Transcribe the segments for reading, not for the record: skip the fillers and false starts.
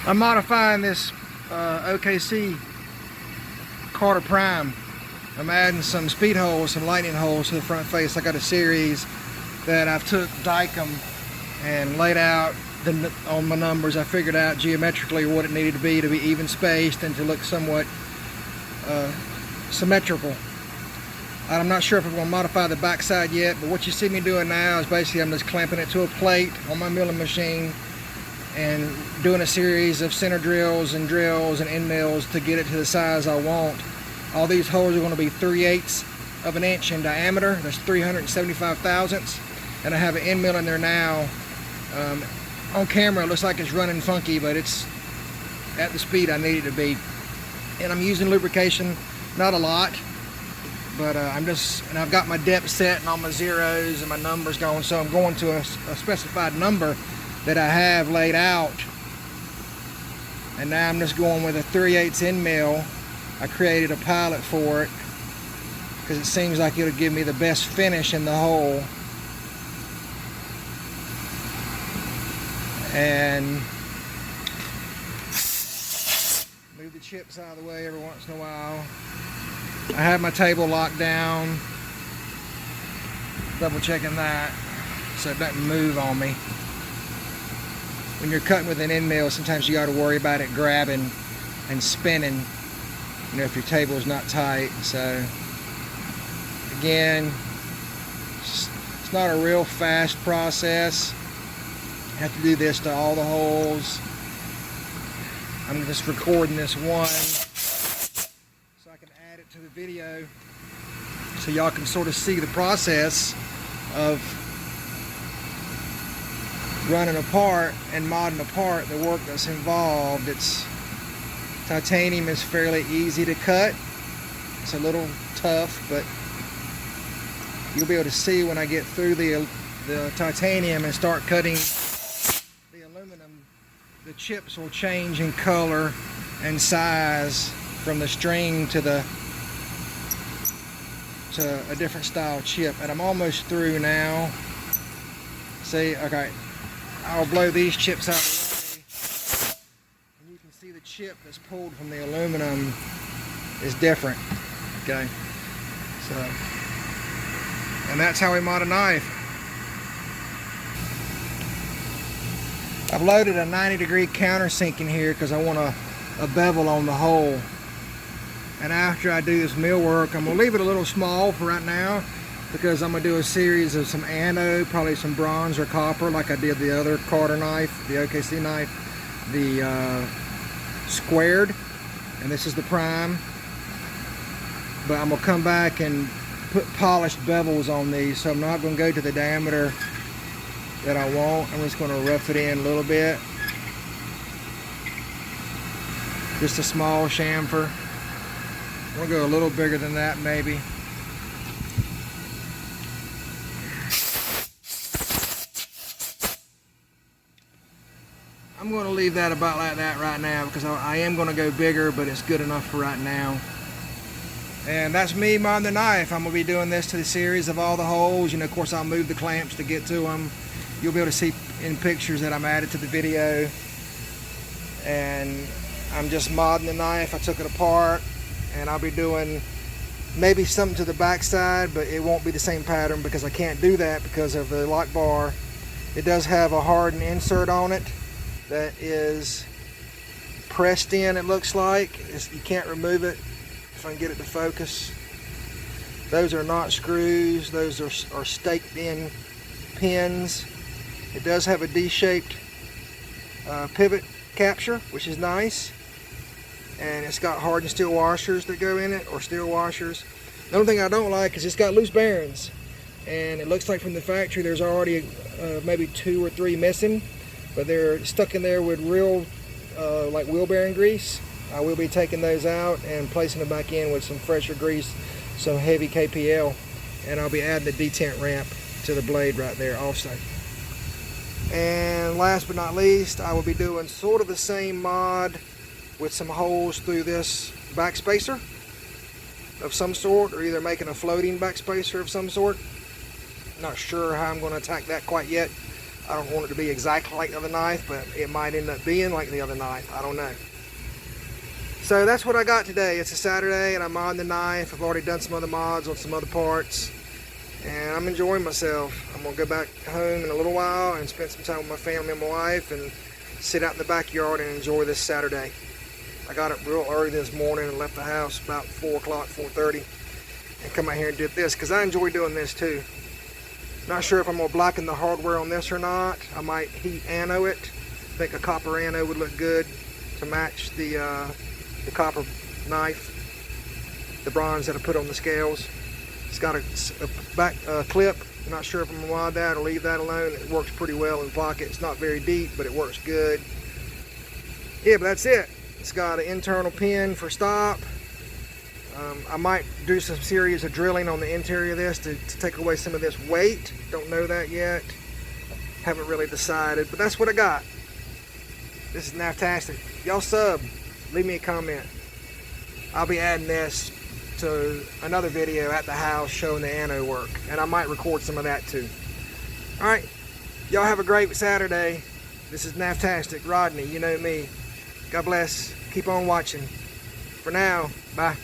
I'm modifying this OKC Carter Prime. I'm adding some speed holes, some lightning holes to the front face. I got a series that I've took Dykem and laid out on my numbers. I figured out geometrically what it needed to be even spaced and to look somewhat symmetrical. I'm not sure if I'm going to modify the backside yet, but what you see me doing now is basically I'm just clamping it to a plate on my milling machine and doing a series of center drills and end mills to get it to the size I want. All these holes are going to be 3/8 of an inch in diameter. That's 375 thousandths. And I have an end mill in there now. On camera it looks like it's running funky, but it's at the speed I need it to be. And I'm using lubrication, not a lot, but I've got my depth set and all my zeros and my numbers going, so I'm going to a specified number that I have laid out. And now I'm just going with a 3/8 end mill. I created a pilot for it because it seems like it'll give me the best finish in the hole. And move the chips out of the way every once in a while. I have my table locked down, double checking that so it doesn't move on me. When you're cutting with an end mill, sometimes you got to worry about it grabbing and spinning, you know, if your table is not tight. So again, it's not a real fast process. I have to do this to all the holes. I'm just recording this one so I can add it to the video so y'all can sort of see the process of running apart and modding apart the work that's involved. Titanium is fairly easy to cut. It's a little tough, but you'll be able to see when I get through the titanium and start cutting the aluminum, the chips will change in color and size from the string to a different style chip. And I'm almost through now. See, okay, I'll blow these chips out of the way, and you can see the chip that's pulled from the aluminum is different. Okay, so, and that's how we mod a knife. I've loaded a 90-degree countersink in here because I want a bevel on the hole. And after I do this mill work, I'm going to leave it a little small for right now because I'm going to do a series of some anode, probably some bronze or copper like I did the other Carter knife, the OKC knife, the squared, and this is the prime. But I'm going to come back and put polished bevels on these, so I'm not going to go to the diameter that I want. I'm just going to rough it in a little bit. Just a small chamfer. I'm going to go a little bigger than that maybe. I'm going to leave that about like that right now because I am going to go bigger, but it's good enough for right now. And that's me modding the knife. I'm going to be doing this to the series of all the holes. You know, of course, I'll move the clamps to get to them. You'll be able to see in pictures that I'm added to the video. And I'm just modding the knife. I took it apart, and I'll be doing maybe something to the back side, but it won't be the same pattern because I can't do that because of the lock bar. It does have a hardened insert on it that is pressed in, it looks like. You can't remove it. If I can get it to focus. Those are not screws. Those are staked in pins. It does have a D-shaped pivot capture, which is nice. And it's got hardened steel washers that go in it, or steel washers. The only thing I don't like is it's got loose bearings. And it looks like from the factory there's already maybe 2 or 3 missing. But they're stuck in there with real like wheel bearing grease. I will be taking those out and placing them back in with some fresher grease, some heavy KPL, and I'll be adding the detent ramp to the blade right there also. And last but not least, I will be doing sort of the same mod with some holes through this backspacer of some sort, or either making a floating backspacer of some sort. Not sure how I'm going to attack that quite yet. I don't want it to be exactly like the other knife, but it might end up being like the other knife. I don't know. So that's what I got today. It's a Saturday and I'm on the knife. I've already done some other mods on some other parts. And I'm enjoying myself. I'm going to go back home in a little while and spend some time with my family and my wife and sit out in the backyard and enjoy this Saturday. I got up real early this morning and left the house about 4 o'clock, 4:30, and come out here and did this because I enjoy doing this too. Not sure if I'm going to blacken the hardware on this or not. I might heat ano it. I think a copper ano would look good to match the copper knife, the bronze that I put on the scales. It's got a back clip. I'm not sure if I'm going to mod that or leave that alone. It works pretty well in pocket. It's not very deep, but it works good. Yeah, but that's it. It's got an internal pin for stop. I might do some series of drilling on the interior of this to take away some of this weight. Don't know that yet. Haven't really decided, but that's what I got. This is Knaftastic. Y'all sub. Leave me a comment. I'll be adding this to another video at the house showing the ano work, and I might record some of that too. Alright, y'all have a great Saturday. This is Knaftastic, Rodney, you know me. God bless. Keep on watching. For now, bye.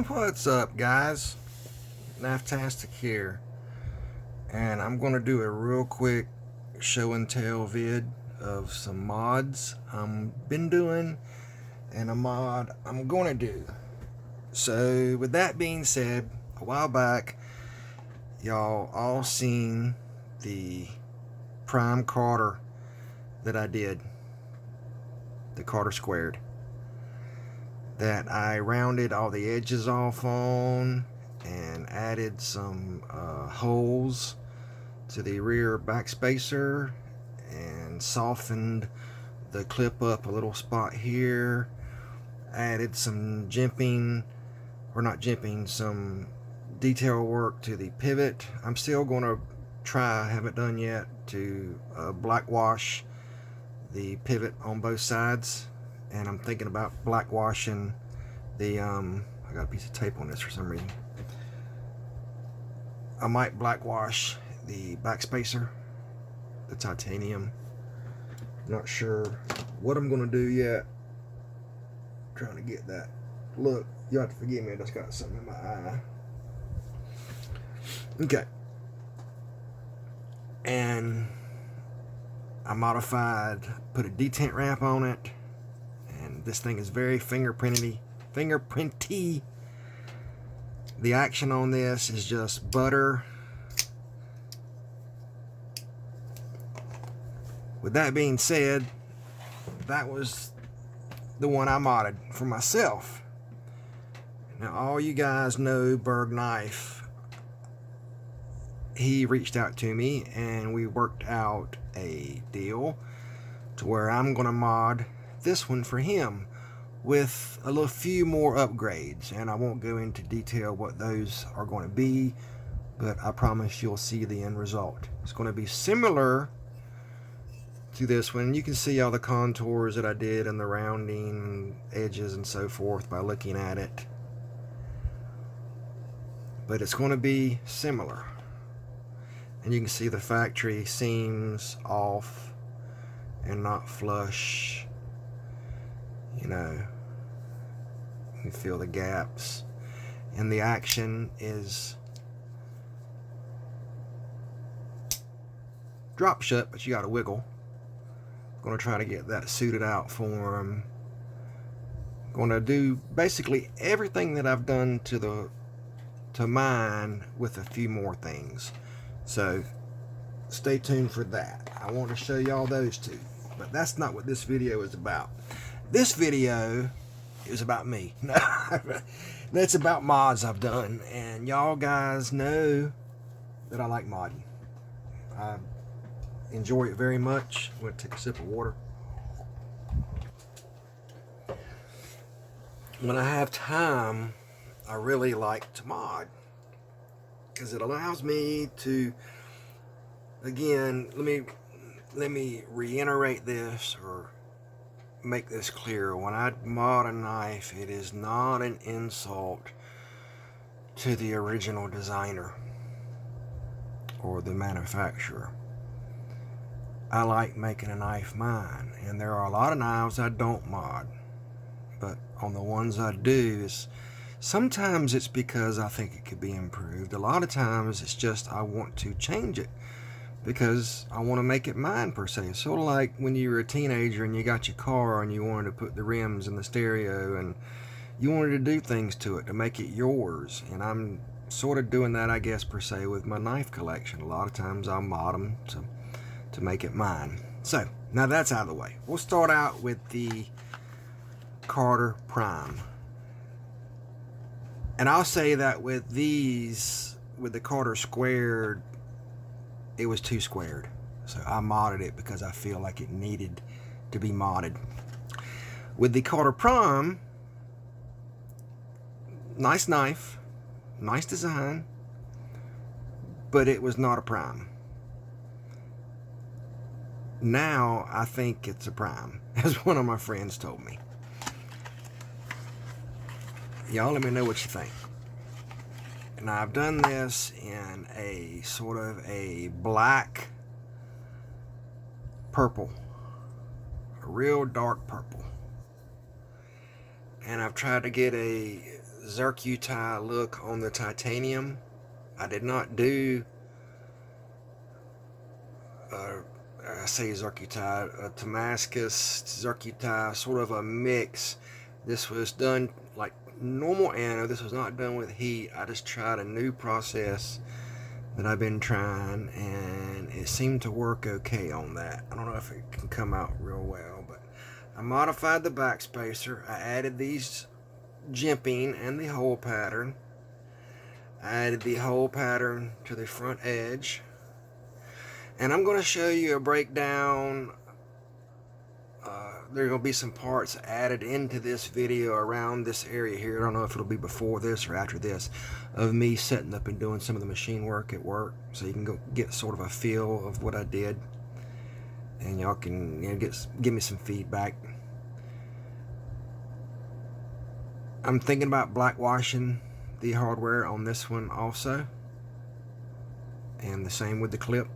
What's up, guys? Knaftastic here, and I'm going to do a real quick show and tell vid of some mods I've been doing and a mod I'm going to do. So with that being said, a while back y'all all seen the prime Carter that I did, the Carter squared, that I rounded all the edges off on and added some holes to the rear back spacer and softened the clip up a little spot here, added some jimping, or not jimping, some detail work to the pivot. I'm still going to try, haven't done yet, to black wash the pivot on both sides, and I'm thinking about black washing the I got a piece of tape on this for some reason. I might black wash the back spacer, the titanium. Not sure what I'm gonna do yet. Trying to get that look. You have to forgive me, I just got something in my eye. Okay. And I modified, put a detent ramp on it, and this thing is very fingerprinty. The action on this is just butter. With that being said, that was the one I modded for myself. Now all you guys know Berg Knife. He reached out to me and we worked out a deal to where I'm gonna mod this one for him with a little few more upgrades, and I won't go into detail what those are going to be, but I promise you'll see the end result. It's going to be similar to this one. You can see all the contours that I did and the rounding edges and so forth by looking at it, but it's going to be similar. And you can see the factory seams off and not flush. You know, you can feel the gaps. And the action is drop shut, but you got to wiggle. Going to try to get that suited out for him. Going to do basically everything that I've done to mine with a few more things. So stay tuned for that. I want to show y'all those two, but that's not what this video is about. This video is about me. That's about mods I've done, and y'all guys know that I like modding. I enjoy it very much. I'm going to take a sip of water. When I have time, I really like to mod because it allows me to, again, let me reiterate this or make this clear. When I mod a knife, it is not an insult to the original designer or the manufacturer. I like making a knife mine, and there are a lot of knives I don't mod, but on the ones I do, sometimes it's because I think it could be improved. A lot of times it's just I want to change it because I want to make it mine, per se. It's sort of like when you were a teenager and you got your car and you wanted to put the rims in the stereo and you wanted to do things to it to make it yours. And I'm sort of doing that, I guess, per se, with my knife collection. A lot of times I'll mod them to make it mine. So now that's out of the way. We'll start out with the Carter Prime. And I'll say that with these, with the Carter Squared, it was too squared. So I modded it because I feel like it needed to be modded. With the Carter Prime, nice knife, nice design, but it was not a Prime. Now I think it's a Prime, as one of my friends told me. Y'all let me know what you think. And I've done this in a sort of a black purple, a real dark purple. And I've tried to get a zircuti look on the titanium. I did not do I say zircuti, a Damascus zircuti, sort of a mix. This was done like normal anno. This was not done with heat. I just tried a new process that I've been trying, and it seemed to work okay on that. I don't know if it can come out real well, but I modified the backspacer. I added these jimping and the hole pattern. I added the hole pattern to the front edge, and I'm going to show you a breakdown. There are going to be some parts added into this video around this area here. I don't know if it'll be before this or after this, of me setting up and doing some of the machine work at work, so you can go get sort of a feel of what I did, and y'all can, you know, give me some feedback. I'm thinking about blackwashing the hardware on this one also, and the same with the clip.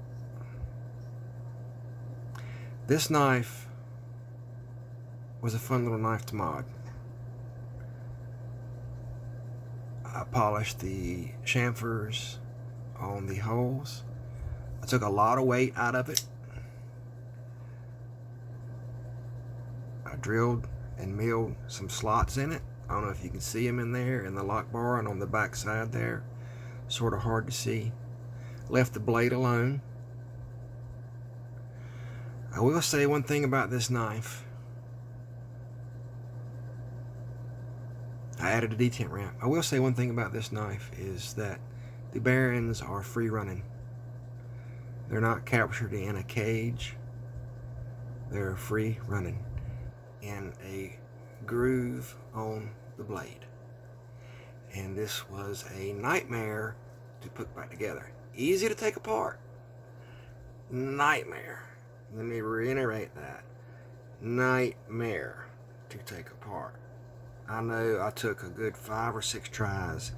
This knife was a fun little knife to mod. I polished the chamfers on the holes. I took a lot of weight out of it. I drilled and milled some slots in it. I don't know if you can see them in there, in the lock bar and on the back side there. Sort of hard to see. Left the blade alone. I will say one thing about this knife. I added a detent ramp. I will say one thing about this knife is that the bearings are free running. They're not captured in a cage. They're free running in a groove on the blade. And this was a nightmare to put back together. Easy to take apart. Nightmare. Let me reiterate that. Nightmare to take apart. I know I took a good 5 or 6 tries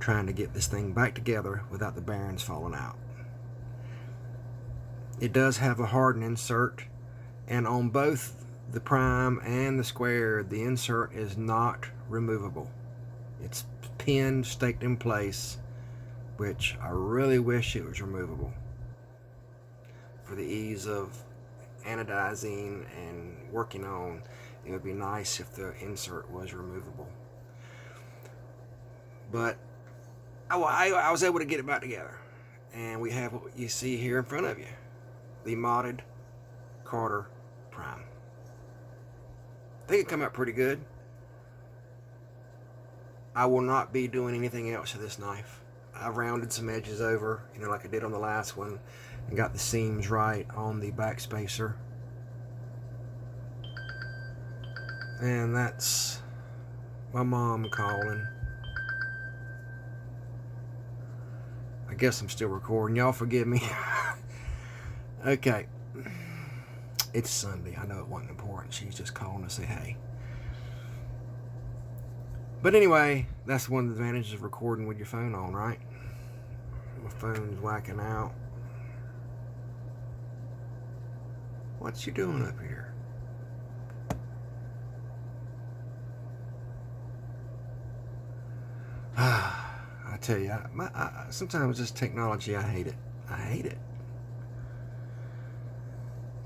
trying to get this thing back together without the bearings falling out. It does have a hardened insert, and on both the prime and the square, the insert is not removable. It's pinned, staked in place, which I really wish it was removable for the ease of anodizing and working on. It would be nice if the insert was removable, but I was able to get it back together, and we have what you see here in front of you, the modded Carter Prime. I think it come out pretty good. I will not be doing anything else to this knife. I rounded some edges over, like I did on the last one, and got the seams right on the back spacer. And that's my mom calling. I guess I'm still recording. Y'all forgive me. Okay. It's Sunday. I know it wasn't important. She's just calling to say hey. But anyway, that's one of the advantages of recording with your phone on, right? My phone's whacking out. What you doing up here? I tell you, sometimes this technology, I hate it. I hate it.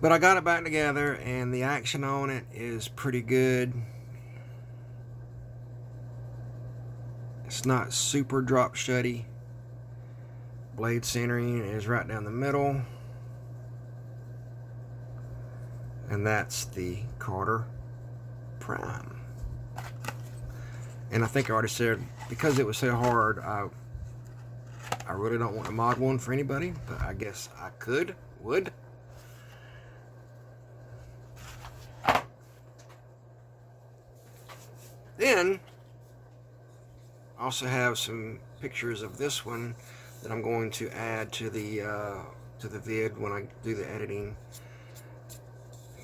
But I got it back together, and the action on it is pretty good. It's not super drop shutty. Blade centering is right down the middle. And that's the Carter Prime. And I think I already said, because it was so hard, I really don't want to mod one for anybody, but I guess I would. Then, I also have some pictures of this one that I'm going to add to the vid when I do the editing.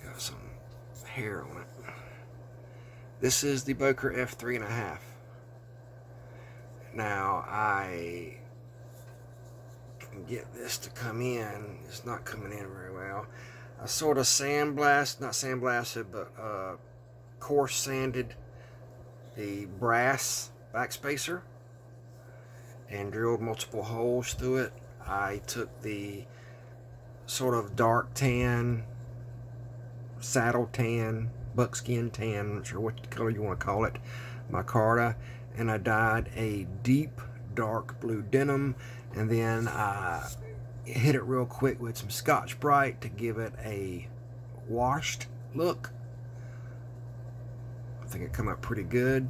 Got some hair on it. This is the Boker F3.5. Now, I can get this to come in. It's not coming in very well. I sort of not sandblasted, but coarse sanded the brass backspacer and drilled multiple holes through it. I took the sort of dark tan, saddle tan, buckskin tan, I'm not sure what color you want to call it, micarta, and I dyed a deep dark blue denim, and then I hit it real quick with some Scotch Brite to give it a washed look. I think it come out pretty good.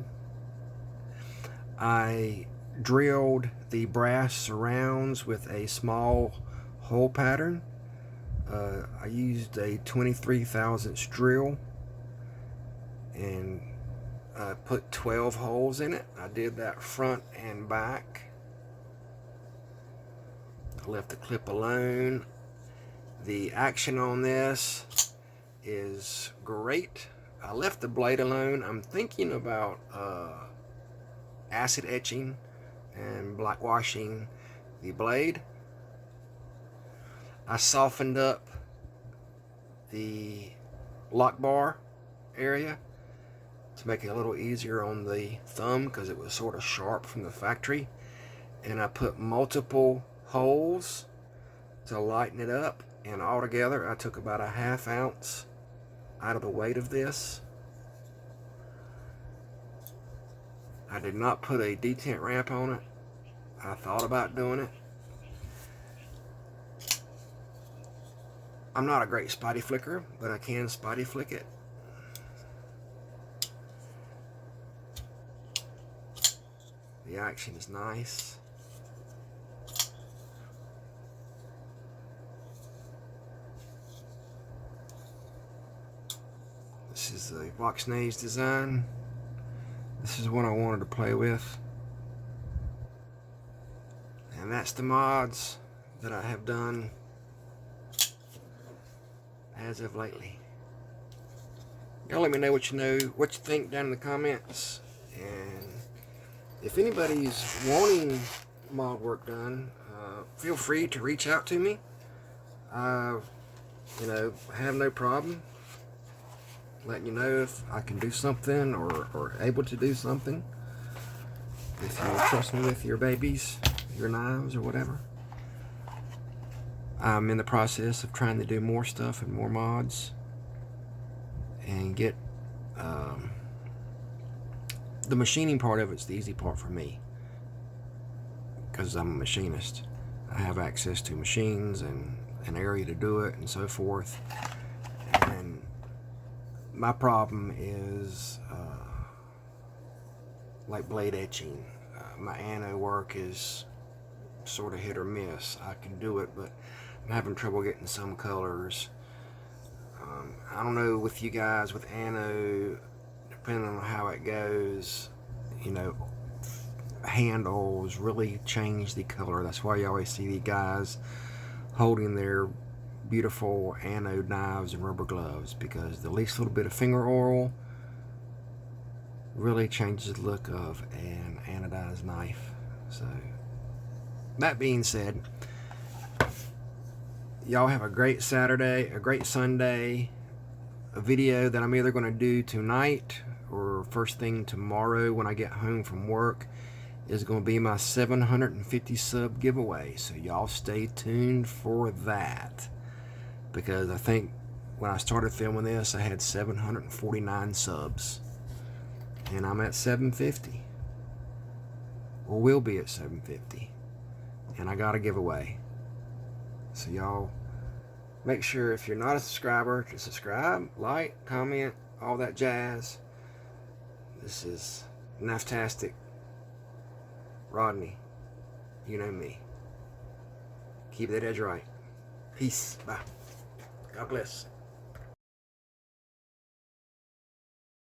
I drilled the brass surrounds with a small hole pattern. I used a 23 thousandths drill and I put 12 holes in it. I did that front and back. I left the clip alone. The action on this is great. I left the blade alone. I'm thinking about acid etching and blackwashing the blade. I softened up the lock bar area to make it a little easier on the thumb because it was sort of sharp from the factory, and I put multiple holes to lighten it up, and altogether I took about a ½ ounce out of the weight of this. I did not put a detent ramp on it. I thought about doing it. I'm not a great spotty flicker, but I can spotty flick it. The action is nice. This is the Voxnays design. This is what I wanted to play with. And that's the mods that I have done as of lately. Y'all let me know what you think down in the comments. And if anybody's wanting mod work done, feel free to reach out to me. I, have no problem letting you know if I can do something or able to do something. If you trust me with your babies, your knives, or whatever. I'm in the process of trying to do more stuff and more mods and get the machining part of it's the easy part for me because I'm a machinist. I have access to machines and an area to do it and so forth. And my problem is like blade etching. My anno work is sort of hit or miss. I can do it, but I'm having trouble getting some colors. I don't know with you guys with anno, depending on how it goes, handles really change the color. That's why you always see the guys holding their beautiful anode knives and rubber gloves, because the least little bit of finger oil really changes the look of an anodized knife. So that being said, y'all have a great Saturday, a great Sunday. A video that I'm either going to do tonight or first thing tomorrow when I get home from work is going to be my 750 sub giveaway. So y'all stay tuned for that, because I think when I started filming this I had 749 subs and I'm at 750, or will be at 750, and I got a giveaway. So y'all make sure, if you're not a subscriber, to subscribe, like, comment, all that jazz. This is Knaftastic. Rodney, you know me. Keep that edge right. Peace. Bye. God bless.